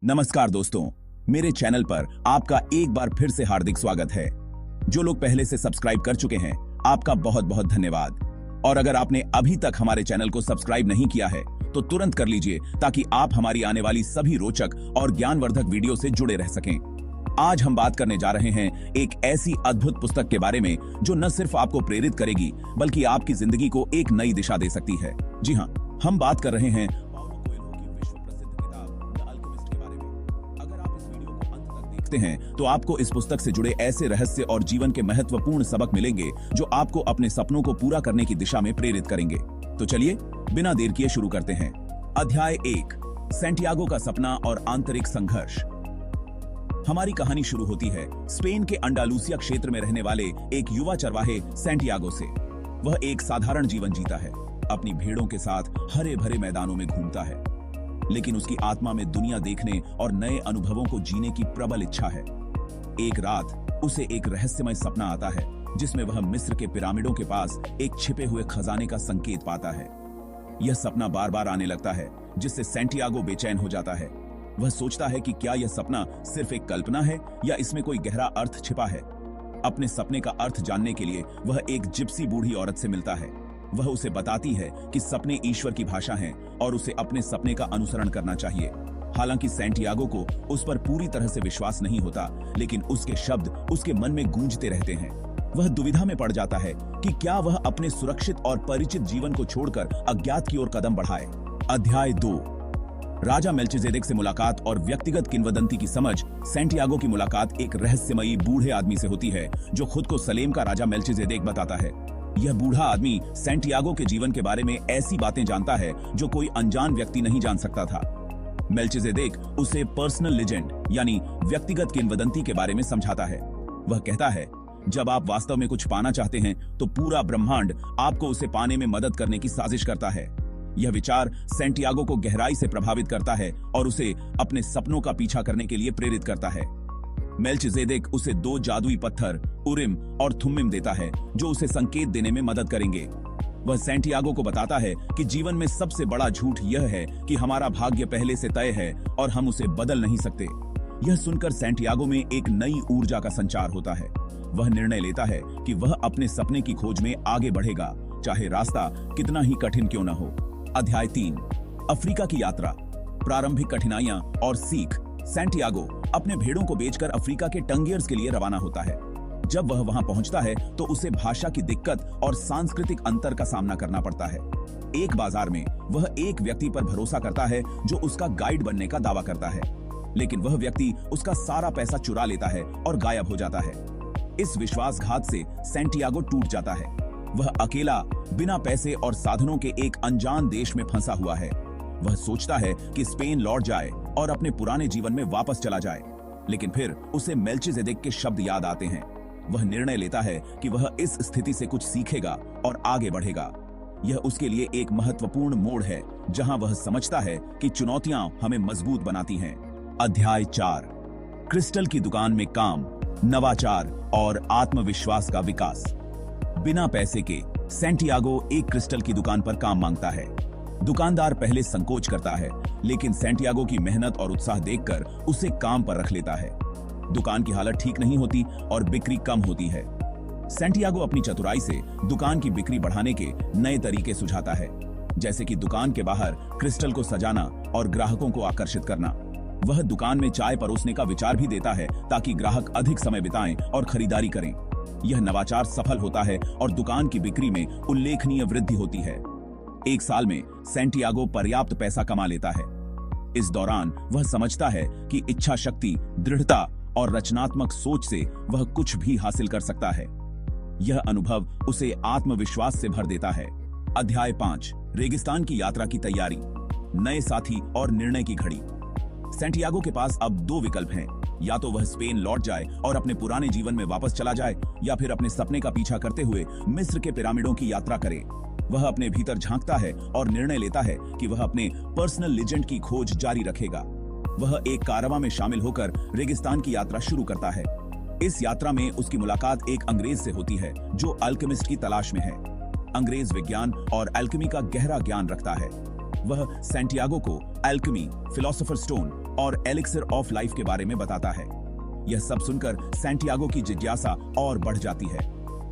नमस्कार दोस्तों, मेरे चैनल पर आपका एक बार फिर से हार्दिक स्वागत है। जो लोग पहले से सब्सक्राइब कर चुके हैं, आपका बहुत बहुत धन्यवाद। और अगर आपने अभी तक हमारे चैनल को सब्सक्राइब नहीं किया है तो तुरंत कर लीजिए ताकि आप हमारी आने वाली सभी रोचक और ज्ञानवर्धक वीडियो से जुड़े रह सकें। आज हम बात करने जा रहे हैं एक ऐसी अद्भुत पुस्तक के बारे में जो न सिर्फ आपको प्रेरित करेगी बल्कि आपकी जिंदगी को एक नई दिशा दे सकती है। जी हाँ, हम बात कर रहे हैं पाउलो कोएल्हो की विश्व प्रसिद्ध किताब द अल्केमिस्ट के बारे में। अगर आप इस वीडियो को अंत तक देखते हैं तो आपको इस पुस्तक से जुड़े ऐसे रहस्य और जीवन के महत्वपूर्ण सबक मिलेंगे जो आपको अपने सपनों को पूरा करने की दिशा में प्रेरित करेंगे। तो चलिए बिना देर किए शुरू करते हैं। अध्याय 1, सैंटियागो का सपना और आंतरिक संघर्ष। हमारी कहानी शुरू होती है स्पेन के अंडालूसिया क्षेत्र में रहने वाले एक युवा चरवाहे सैंटियागो से। वह एक साधारण जीवन जीता है, अपनी भेड़ों के साथ हरे भरे मैदानों में घूमता है, लेकिन उसकी आत्मा में दुनिया देखने और नए अनुभवों को जीने की प्रबल इच्छा है। एक रात उसे एक रहस्यमय सपना आता है जिसमें वह मिस्र के पिरामिडों के पास एक छिपे हुए खजाने का संकेत पाता है। यह सपना बार बार आने लगता है जिससे सैंटियागो बेचैन हो जाता है। वह सोचता है कि क्या यह सपना सिर्फ एक कल्पना है या इसमें कोई गहरा अर्थ छिपा है। अपने सपने का अर्थ जानने के लिए वह एक जिप्सी बूढ़ी औरत से मिलता है। वह उसे बताती है कि सपने ईश्वर की भाषा हैं और उसे अपने सपने का अनुसरण करना चाहिए। हालांकि सैंटियागो को उस पर पूरी तरह से विश्वास नहीं होता, लेकिन उसके शब्द उसके मन में गूंजते रहते हैं। वह दुविधा में पड़ जाता है कि क्या वह अपने सुरक्षित और परिचित जीवन को छोड़कर अज्ञात की ओर कदम बढ़ाए। अध्याय 2, राजा मेल्चिजेदेक से मुलाकात और व्यक्तिगत किंवदंती की समझ। सैंटियागो की मुलाकात एक रहस्यमयी बूढ़े आदमी से होती है जो खुद को सलेम का राजा मेल्चिजेदेक बताता है। यह बूढ़ा आदमी सैंटियागो के जीवन के बारे में ऐसी बातें जानता है जो कोई अनजान व्यक्ति नहीं जान सकता था। मेल्चिजेदेक उसे पर्सनल लेजेंड यानी व्यक्तिगत किंवदंती के बारे में समझाता है। वह कहता है, जब आप वास्तव में कुछ पाना चाहते हैं तो पूरा ब्रह्मांड आपको उसे पाने में मदद करने की साजिश करता है। यह विचार सैंटियागो को गहराई से प्रभावित करता है और उसे अपने सपनों का पीछा करने के लिए प्रेरित करता है। मेल्चिजेदेक उसे 2 जादुई पत्थर उरिम और थुम्मिम देता है जो उसे संकेत देने में मदद करेंगे। वह सैंटियागो को बताता है कि जीवन में सबसे बड़ा झूठ यह है कि हमारा भाग्य पहले से तय है और हम उसे बदल नहीं सकते। यह सुनकर सैंटियागो में एक नई ऊर्जा का संचार होता है। वह निर्णय लेता है कि वह अपने सपने की खोज में आगे बढ़ेगा, चाहे रास्ता कितना ही कठिन क्यों न हो। अध्याय 3, अफ्रीका की यात्रा, प्रारंभिक कठिनाइयां और सीख। सैंटियागो अपने भेड़ों को बेचकर अफ्रीका के टंगियर्स के लिए रवाना होता है। जब वह वहां पहुंचता है तो उसे भाषा की दिक्कत और सांस्कृतिक अंतर का सामना करना पड़ता है। एक बाजार में वह एक व्यक्ति पर भरोसा करता है जो उसका गाइड बनने का दावा करता है, लेकिन वह व्यक्ति उसका सारा पैसा चुरा लेता है और गायब हो जाता है। इस विश्वासघात से सैंटियागो टूट जाता है। वह अकेला बिना पैसे और साधनों के एक अनजान देश में फंसा हुआ है। वह सोचता है कि स्पेन लौट जाए और अपने पुराने जीवन में वापस चला जाए, लेकिन फिर उसे मेल्चिजेदेक के शब्द याद आते हैं। वह निर्णय लेता है कि वह इस स्थिति से कुछ सीखेगा और आगे बढ़ेगा। यह उसके लिए एक महत्वपूर्ण मोड़ है जहां वह समझता है कि चुनौतियां हमें मजबूत बनाती हैं। अध्याय 4, क्रिस्टल की दुकान में काम, नवाचार और आत्मविश्वास का विकास। बिना पैसे के सैंटियागो एक क्रिस्टल की दुकान पर काम मांगता है। दुकानदार पहले संकोच करता है, लेकिन सैंटियागो की मेहनत और उत्साह देखकर उसे काम पर रख लेता है। दुकान की हालत ठीक नहीं होती और बिक्री कम होती है। सैंटियागो अपनी चतुराई से दुकान की बिक्री बढ़ाने के नए तरीके सुझाता है, जैसे कि दुकान के बाहर क्रिस्टल को सजाना और ग्राहकों को आकर्षित करना। वह दुकान में चाय परोसने का विचार भी देता है ताकि ग्राहक अधिक समय बिताएं और खरीदारी करें। यह नवाचार सफल होता है और दुकान की बिक्री में उल्लेखनीय वृद्धि होती है। एक साल में सैंटियागो पर्याप्त पैसा कमा लेता है। इस दौरान वह समझता है कि इच्छा शक्ति, दृढ़ता और रचनात्मक सोच से वह कुछ भी हासिल कर सकता है। यह अनुभव उसे आत्मविश्वास से भर देता है। अध्याय 5, रेगिस्तान की यात्रा की तैयारी, नए साथी और निर्णय की घड़ी। सैंटियागो के पास अब 2 विकल्प हैं, या तो वह स्पेन लौट जाए और अपने पुराने जीवन में वापस चला जाए, या फिर अपने सपने का पीछा करते हुए मिस्र के पिरामिडों की यात्रा करे। वह अपने भीतर झांकता है और निर्णय लेता है कि वह अपने पर्सनल लेजेंड की खोज जारी रखेगा। वह एक कारवां में शामिल होकर रेगिस्तान की यात्रा शुरू करता है। इस यात्रा में उसकी मुलाकात एक अंग्रेज से होती है जो अल्केमिस्ट की तलाश में है। अंग्रेज विज्ञान और अल्केमी का गहरा ज्ञान रखता है। वह सैंटियागो को अल्केमी, फिलोसोफर स्टोन और एलिक्सिर ऑफ लाइफ के बारे में बताता है। यह सब सुनकर सैंटियागो की जिज्ञासा और बढ़ जाती है।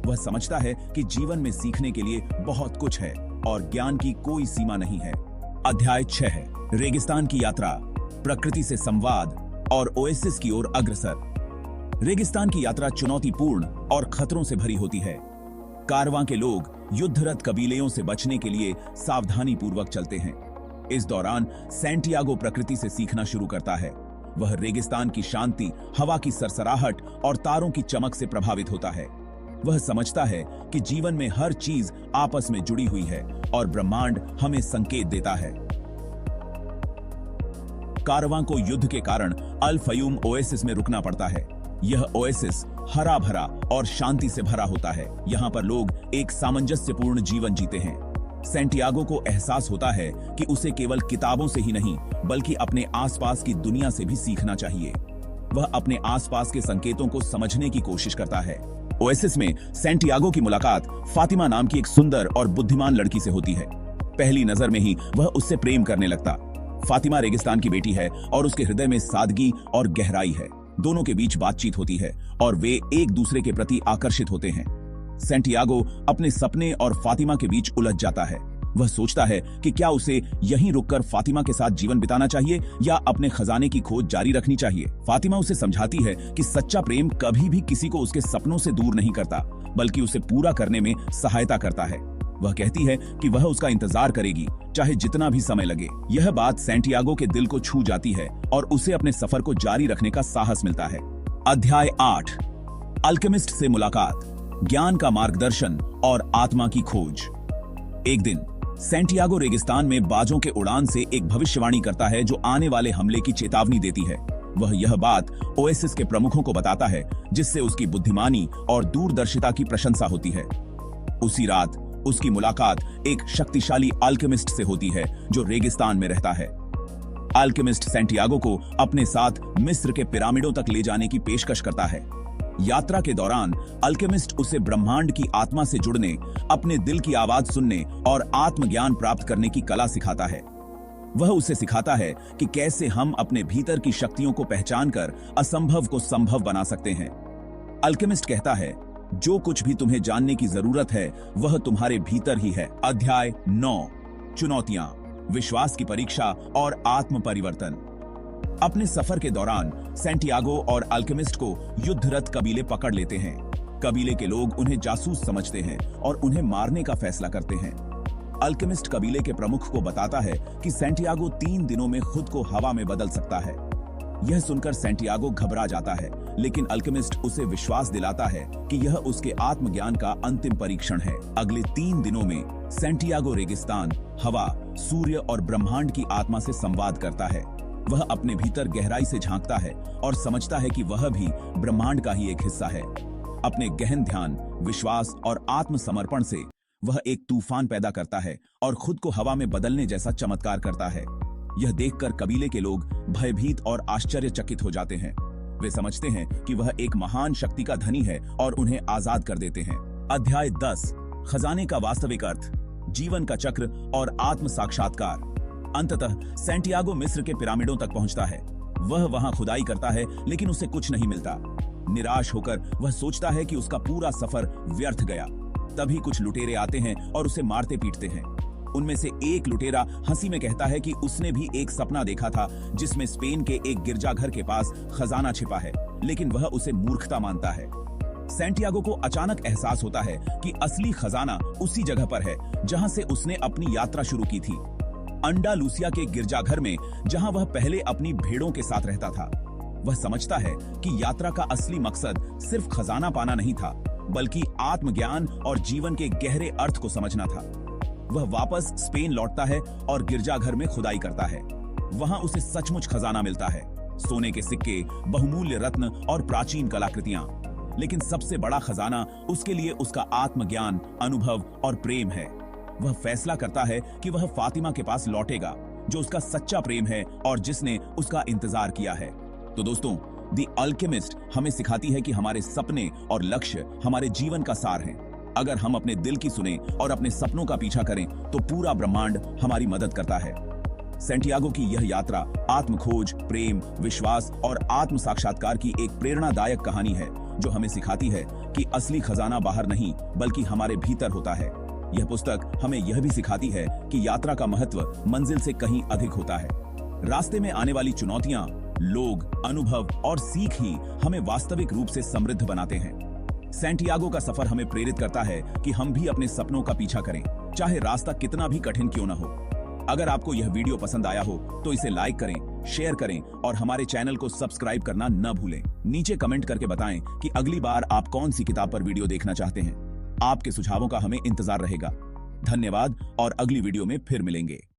वह समझता है कि जीवन में सीखने के लिए बहुत कुछ है और ज्ञान की कोई सीमा नहीं है। अध्याय 6 है रेगिस्तान की यात्रा, प्रकृति से संवाद और ओएसिस की ओर अग्रसर। रेगिस्तान की यात्रा चुनौतीपूर्ण और खतरों से भरी होती है। कारवां के लोग युद्धरत कबीलेयों से बचने के लिए सावधानी पूर्वक चलते हैं। इस दौरान सैंटियागो प्रकृति से सीखना शुरू करता है। वह रेगिस्तान की शांति, हवा की सरसराहट और तारों की चमक से प्रभावित होता है। वह समझता है कि जीवन में हर चीज आपस में जुड़ी हुई है और ब्रह्मांड हमें संकेत देता है। कारवां को युद्ध के कारण अल फयूम ओएसिस में रुकना पड़ता है। यह ओएसिस हरा भरा और शांति से भरा होता है। यहाँ पर लोग एक सामंजस्यपूर्ण जीवन जीते हैं। सैंटियागो को एहसास होता है कि उसे केवल किताबों से ही नहीं बल्कि अपने आसपास की दुनिया से भी सीखना चाहिए। वह अपने आसपास के संकेतों को समझने की कोशिश करता है। ओएसिस में सैंटियागो की मुलाकात फातिमा नाम की एक सुंदर और बुद्धिमान लड़की से होती है। पहली नजर में ही वह उससे प्रेम करने लगता। फातिमा रेगिस्तान की बेटी है और उसके हृदय में सादगी और गहराई है। दोनों के बीच बातचीत होती है और वे एक दूसरे के प्रति आकर्षित होते हैं। सैंटियागो अपने सपने और फातिमा के बीच उलझ जाता है। वह सोचता है कि क्या उसे यहीं रुककर फातिमा के साथ जीवन बिताना चाहिए या अपने खजाने की खोज जारी रखनी चाहिए। फातिमा उसे समझाती है कि सच्चा प्रेम कभी भी किसी को उसके सपनों से दूर नहीं करता बल्कि उसे पूरा करने में सहायता करता है। वह कहती है कि वह उसका इंतजार करेगी चाहे जितना भी समय लगे। यह बात सैंटियागो के दिल को छू जाती है और उसे अपने सफर को जारी रखने का साहस मिलता है। अध्याय 8 अल्केमिस्ट से मुलाकात, ज्ञान का मार्गदर्शन और आत्मा की खोज। एक दिन सैंटियागो रेगिस्तान में बाजों के उड़ान से एक भविष्यवाणी करता है जो आने वाले हमले की चेतावनी देती है। वह यह बात ओएसिस के प्रमुखों को बताता है जिससे उसकी बुद्धिमानी और दूरदर्शिता की प्रशंसा होती है। उसी रात उसकी मुलाकात एक शक्तिशाली अल्केमिस्ट से होती है जो रेगिस्तान में रहता है। अल्केमिस्ट सैंटियागो को अपने साथ मिस्र के पिरामिडों तक ले जाने की पेशकश करता है। यात्रा के दौरान अल्केमिस्ट उसे ब्रह्मांड की आत्मा से जुड़ने, अपने दिल की आवाज सुनने और आत्मज्ञान प्राप्त करने की कला सिखाता है। वह उसे सिखाता है कि कैसे हम अपने भीतर की शक्तियों को पहचानकर असंभव को संभव बना सकते हैं। अल्केमिस्ट कहता है, जो कुछ भी तुम्हें जानने की जरूरत है वह तुम्हारे भीतर ही है। अध्याय 9 चुनौतियां, विश्वास की परीक्षा और आत्म परिवर्तन। अपने सफर के दौरान सैंटियागो और अल्केमिस्ट को युद्धरत कबीले पकड़ लेते हैं। कबीले के लोग उन्हें जासूस समझते हैं और उन्हें मारने का फैसला करते हैं। अल्केमिस्ट कबीले के प्रमुख को बताता है कि सैंटियागो 3 दिनों में खुद को हवा में बदल सकता है। यह सुनकर सैंटियागो घबरा जाता है, लेकिन अल्केमिस्ट उसे विश्वास दिलाता है कि यह उसके आत्मज्ञान का अंतिम परीक्षण है। अगले 3 दिनों में सैंटियागो रेगिस्तान, हवा, सूर्य और ब्रह्मांड की आत्मा से संवाद करता है। वह अपने भीतर गहराई से झांकता है और समझता है कि वह भी ब्रह्मांड का ही एक हिस्सा है। अपने गहन ध्यान, विश्वास और आत्मसमर्पण से वह एक तूफान पैदा करता है और खुद को हवा में बदलने जैसा चमत्कार करता है। यह देखकर कबीले के लोग भयभीत और आश्चर्यचकित हो जाते हैं। वे समझते हैं कि वह एक महान शक्ति का धनी है और उन्हें आजाद कर देते हैं। अध्याय 10 खजाने का वास्तविक अर्थ, जीवन का चक्र और आत्म साक्षात्कार। अंततः सैंटियागो मिस्र के पिरामिडों तक पहुंचता है। वह वहां खुदाई करता है लेकिन उसे कुछ नहीं मिलता। निराश होकर वह सोचता है कि उसका पूरा सफर व्यर्थ गया। तभी कुछ लुटेरे आते हैं और उसे मारते पीटते हैं। उनमें से एक लुटेरा हंसी में कहता है कि उसने भी एक सपना देखा था जिसमें स्पेन के एक गिरजाघर के पास खजाना छिपा है, लेकिन वह उसे मूर्खता मानता है। सैंटियागो को अचानक एहसास होता है कि असली खजाना उसी जगह पर है जहां से उसने अपनी यात्रा शुरू की थी, अंडालूसिया के गिरजाघर में, जहां वह पहले अपनी भेड़ों के साथ रहता था। वह समझता है कि यात्रा का असली मकसद सिर्फ खजाना पाना नहीं था, बल्कि आत्मज्ञान और जीवन के गहरे अर्थ को समझना था। वह वापस स्पेन लौटता है और गिरजाघर में खुदाई करता है। वहां उसे सचमुच खजाना मिलता है, सोने के सिक्के, बहुमूल्य रत्न और प्राचीन कलाकृतियां। लेकिन सबसे बड़ा खजाना उसके लिए उसका आत्मज्ञान, अनुभव और प्रेम है। वह फैसला करता है कि वह फातिमा के पास लौटेगा, जो उसका सच्चा प्रेम है और जिसने उसका इंतजार किया है। तो दोस्तों, द अल्केमिस्ट हमें सिखाती है कि हमारे सपने और लक्ष्य हमारे जीवन का सार हैं। अगर हम अपने दिल की सुने और अपने सपनों का पीछा करें तो पूरा ब्रह्मांड हमारी मदद करता है। सैंटियागो की यह यात्रा आत्मखोज, प्रेम, विश्वास और आत्म साक्षात्कार की एक प्रेरणादायक कहानी है जो हमें सिखाती है कि असली खजाना बाहर नहीं बल्कि हमारे भीतर होता है। यह पुस्तक हमें यह भी सिखाती है कि यात्रा का महत्व मंजिल से कहीं अधिक होता है। रास्ते में आने वाली चुनौतियां, लोग, अनुभव और सीख ही हमें वास्तविक रूप से समृद्ध बनाते हैं। सैंटियागो का सफर हमें प्रेरित करता है कि हम भी अपने सपनों का पीछा करें, चाहे रास्ता कितना भी कठिन क्यों न हो। अगर आपको यह वीडियो पसंद आया हो तो इसे लाइक करें, शेयर करें और हमारे चैनल को सब्सक्राइब करना न भूलें। नीचे कमेंट करके बताएं कि अगली बार आप कौन सी किताब पर वीडियो देखना चाहते हैं। आपके सुझावों का हमें इंतजार रहेगा। धन्यवाद और अगली वीडियो में फिर मिलेंगे।